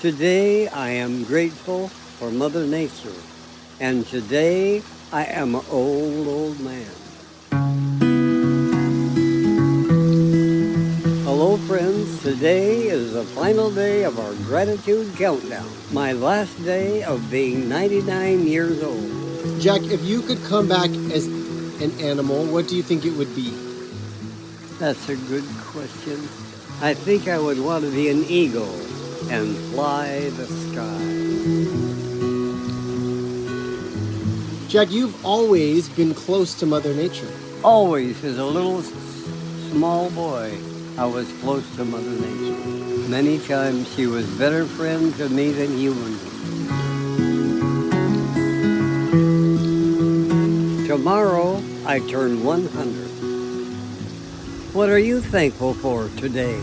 Today I am grateful for Mother Nature, and today I am an old man. Hello friends, today is the final day of our gratitude countdown, my last day of being 99 years old. Jack, if you could come back as an animal, what do you think it would be? That's a good question. I think I would want to be an eagle and fly the sky. Jack, you've always been close to Mother Nature. Always, as a little small boy, I was close to Mother Nature. Many times she was a better friend to me than humans. Tomorrow, I turn 100. What are you thankful for today?